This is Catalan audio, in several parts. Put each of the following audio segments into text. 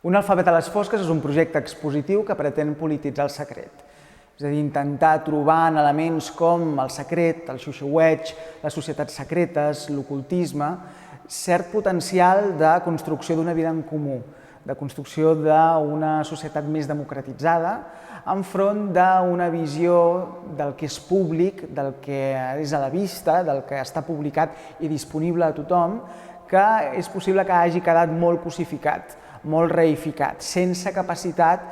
Un alfabet a les fosques és un projecte expositiu que pretén polititzar el secret. És a dir, intentar trobar en elements com el secret, el xiuxiueig, les societats secretes, l'ocultisme, cert potencial de construcció d'una vida en comú, de construcció d'una societat més democratitzada, enfront d'una visió del que és públic, del que és a la vista, del que està publicat i disponible a tothom, que és possible que hagi quedat molt cosificat, molt reificat, sense capacitat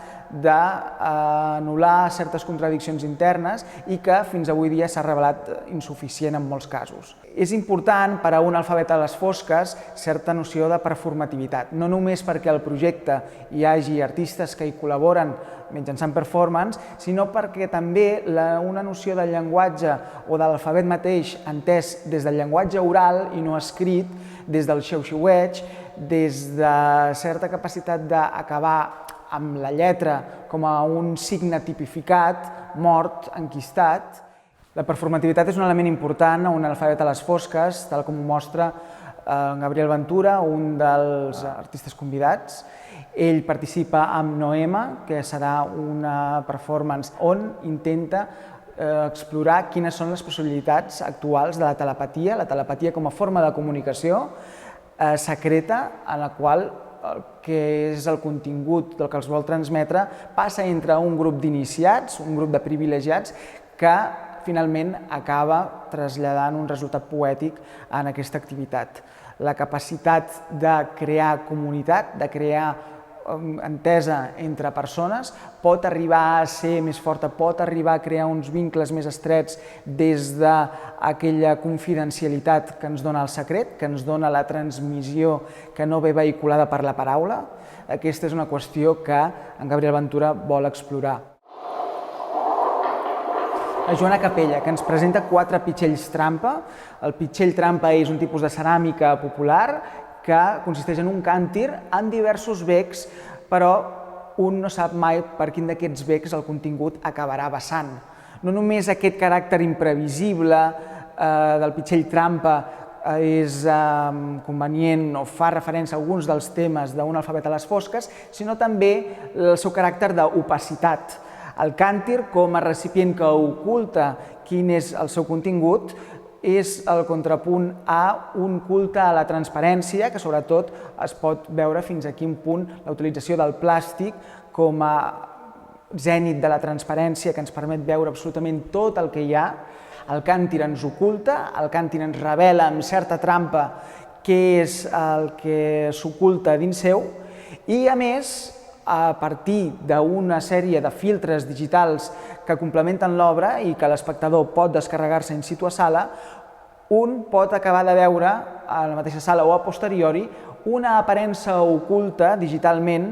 d'anul·lar certes contradiccions internes i que fins avui dia s'ha revelat insuficient en molts casos. És important per a un alfabet a les fosques certa noció de performativitat, no només perquè al projecte hi hagi artistes que hi col·laboren mitjançant performance, sinó perquè també una noció del llenguatge o de l'alfabet mateix entès des del llenguatge oral i no escrit, des del xiuxiueig, des de certa capacitat d'acabar amb la lletra com a un signe tipificat, mort, enquistat. La performativitat és un element important a un alfabet a les fosques, tal com ho mostra Gabriel Ventura, un dels artistes convidats. Ell participa amb Noema, que serà una performance on intenta explorar quines són les possibilitats actuals de la telepatia com a forma de comunicació secreta en la qual el que és el contingut del que els vol transmetre passa entre un grup d'iniciats, un grup de privilegiats, que finalment acaba traslladant un resultat poètic en aquesta activitat. La capacitat de crear comunitat, de crear entesa entre persones, pot arribar a ser més forta, pot arribar a crear uns vincles més estrets des d'aquella confidencialitat que ens dona el secret, que ens dona la transmissió que no ve vehiculada per la paraula. Aquesta és una qüestió que en Gabriel Ventura vol explorar. La Joana Capella, que ens presenta 4 pitxells trampa. El pitxell trampa és un tipus de ceràmica popular que consisteix en un càntir amb diversos becs, però un no sap mai per quin d'aquests becs el contingut acabarà vessant. No només aquest caràcter imprevisible del pitxell trampa és convenient o fa referència a alguns dels temes d'un alfabet a les fosques, sinó també el seu caràcter d'opacitat. El càntir, com a recipient que oculta quin és el seu contingut, és el contrapunt a un culte a la transparència, que sobretot es pot veure fins a quin punt la utilització del plàstic com a zènit de la transparència que ens permet veure absolutament tot el que hi ha. El càntir ens oculta, el càntir ens revela amb certa trampa què és el que s'oculta dins seu i, a més, a partir d'una sèrie de filtres digitals que complementen l'obra i que l'espectador pot descarregar-se in situ a sala, un pot acabar de veure a la mateixa sala o a posteriori una aparença oculta digitalment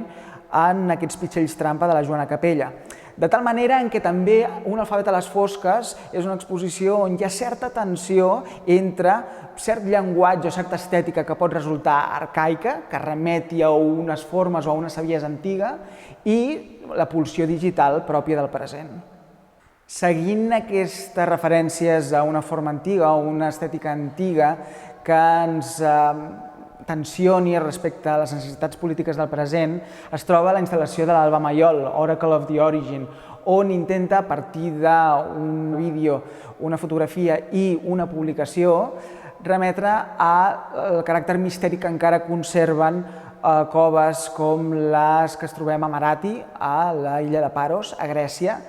en aquests pitxells trampa de la Joana Capella. De tal manera en què també un alfabet a les fosques és una exposició on hi ha certa tensió entre cert llenguatge o certa estètica que pot resultar arcaica, que remeti a unes formes o a una saviesa antiga, i la pulsió digital pròpia del present. Seguint aquestes referències a una forma antiga o una estètica antiga que ens tensioni respecte a les necessitats polítiques del present, es troba la instal·lació de l'Alba Mayol, Oracle of the Origin, on intenta, a partir d'un vídeo, una fotografia i una publicació, remetre al caràcter misteri que encara conserven coves com les que es trobem a Marati, a l'illa de Paros, a Grècia,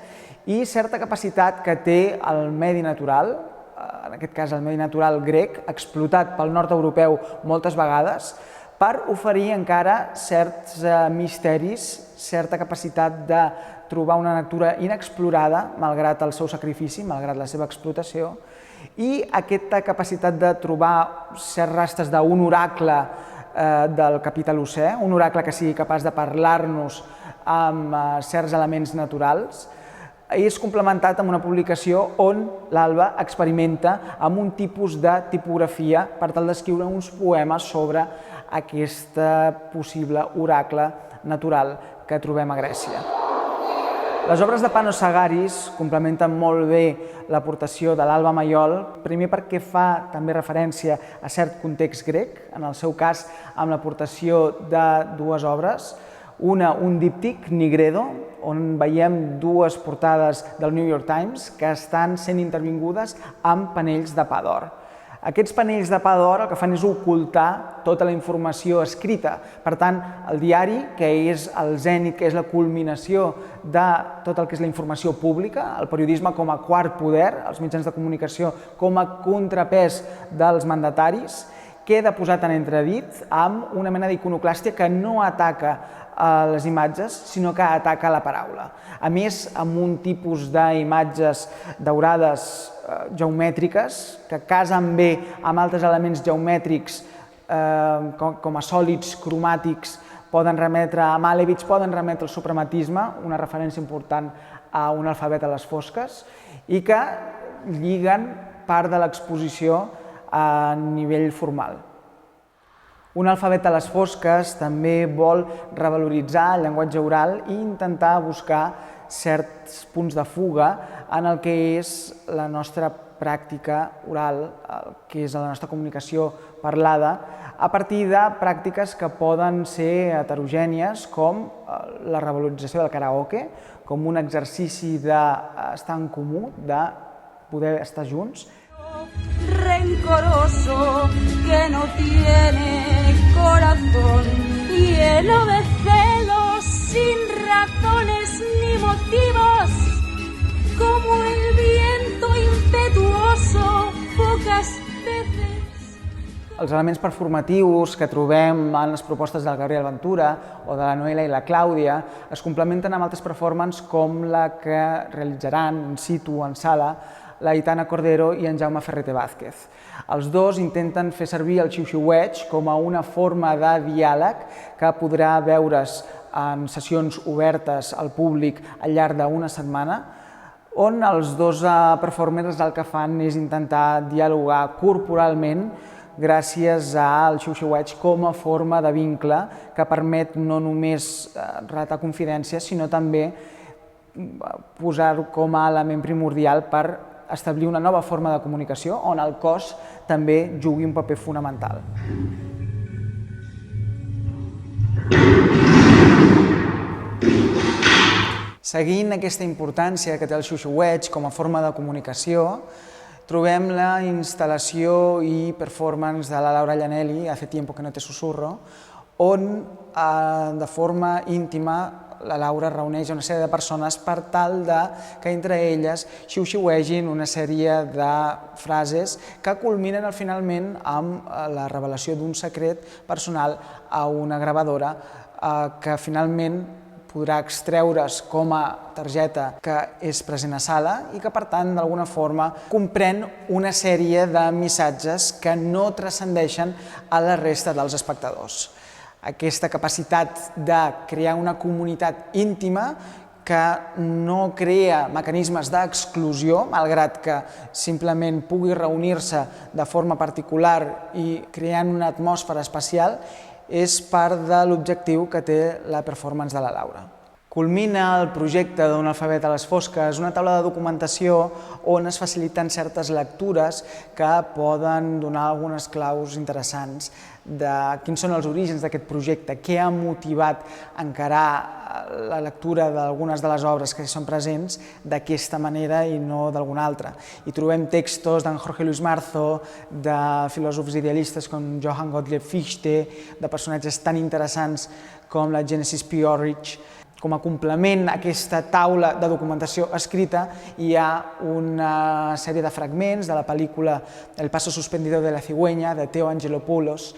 i certa capacitat que té el medi natural, en aquest cas el medi natural grec, explotat pel nord europeu moltes vegades, per oferir encara certs misteris, certa capacitat de trobar una natura inexplorada, malgrat el seu sacrifici, malgrat la seva explotació, i aquesta capacitat de trobar certs rastres d'un oracle del capità Lucè, un oracle que sigui capaç de parlar-nos amb certs elements naturals, és complementat amb una publicació on l'Alba experimenta amb un tipus de tipografia per tal d'escriure uns poemes sobre aquest possible oracle natural que trobem a Grècia. Les obres de Panos Sagaris complementen molt bé l'aportació de l'Alba Mayol, primer perquè fa també referència a cert context grec, en el seu cas amb l'aportació de 2 obres, un díptic, Nigredo, on veiem dues portades del New York Times que estan sent intervingudes amb panells de pa d'or. Aquests panells de pa d'or el que fan és ocultar tota la informació escrita. Per tant, el diari, que és el zènit, que és la culminació de tot el que és la informació pública, el periodisme com a quart poder, els mitjans de comunicació com a contrapès dels mandataris, queda posat en entredit amb una mena d'iconoclàstia que no ataca les imatges, sinó que ataca la paraula. A més, amb un tipus d'imatges daurades geomètriques que casen bé amb altres elements geomètrics com a sòlids cromàtics, poden remetre a Malevich, poden remetre al suprematisme, una referència important a un alfabet a les fosques, i que lliguen part de l'exposició a nivell formal. Un alfabet a les fosques també vol revaloritzar el llenguatge oral i intentar buscar certs punts de fuga en el que és la nostra pràctica oral, el que és la nostra comunicació parlada, a partir de pràctiques que poden ser heterogènies, com la revalorització del karaoke, com un exercici d'estar en comú, de poder estar junts. Rencoroso que no tiene corazón, lleno de celos, sin razones ni motivos, como el viento impetuoso, pocas veces. Els elements performatius que trobem en les propostes del Gabriel Ventura o de la Noela i la Clàudia es complementen amb altres performances com la que realitzaran in situ, en sala, la Aitana Cordero i en Jaume Ferrete Vázquez. Els dos intenten fer servir el xiu-xiueig com a una forma de diàleg que podrà veure's en sessions obertes al públic al llarg d'una setmana, on els dos performers el que fan és intentar dialogar corporalment gràcies al xiu-xiueig com a forma de vincle que permet no només relatar confidències, sinó també posar-ho com a element primordial per establir una nova forma de comunicació on el cos també jugui un paper fonamental. Seguint aquesta importància que té el xiu-xiueig com a forma de comunicació, trobem la instal·lació i performance de la Laura Llanelli, Hace tiempo que no te susurro, on de forma íntima la Laura reuneix una sèrie de persones per tal que entre elles xiu-xiuegin una sèrie de frases que culminen finalment amb la revelació d'un secret personal a una gravadora que finalment podrà extreure's com a targeta que és present a sala i que, per tant, d'alguna forma comprèn una sèrie de missatges que no transcendeixen a la resta dels espectadors. Aquesta capacitat de crear una comunitat íntima que no crea mecanismes d'exclusió, malgrat que simplement pugui reunir-se de forma particular i creant una atmosfera especial, és part de l'objectiu que té la performance de la Laura. Culmina el projecte d'un alfabet a les fosques, una taula de documentació on es faciliten certes lectures que poden donar algunes claus interessants de quins són els orígens d'aquest projecte, què ha motivat encarar la lectura d'algunes de les obres que són presents d'aquesta manera i no d'alguna altra. Hi trobem textos d'en Jorge Luis Marzo, de filòsofs idealistes com Johann Gottlieb Fichte, de personatges tan interessants com la Genesis P. Orridge. Com a complement a aquesta taula de documentació escrita hi ha una sèrie de fragments de la pel·lícula El paso suspendido de la cigüeña, de Theo Angelopoulos,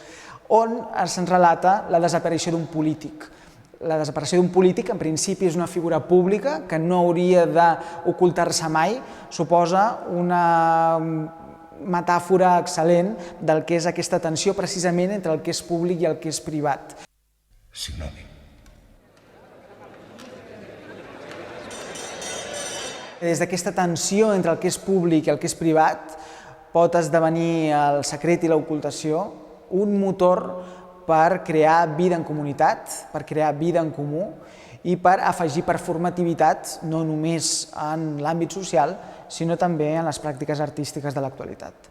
on se'ns relata la desaparició d'un polític. La desaparició d'un polític, en principi, és una figura pública que no hauria d'ocultar-se mai, suposa una metàfora excel·lent del que és aquesta tensió precisament entre el que és públic i el que és privat. Sinònim. Des d'aquesta tensió entre el que és públic i el que és privat pot esdevenir el secret i l'ocultació un motor per crear vida en comunitat, per crear vida en comú i per afegir performativitat no només en l'àmbit social, sinó també en les pràctiques artístiques de l'actualitat.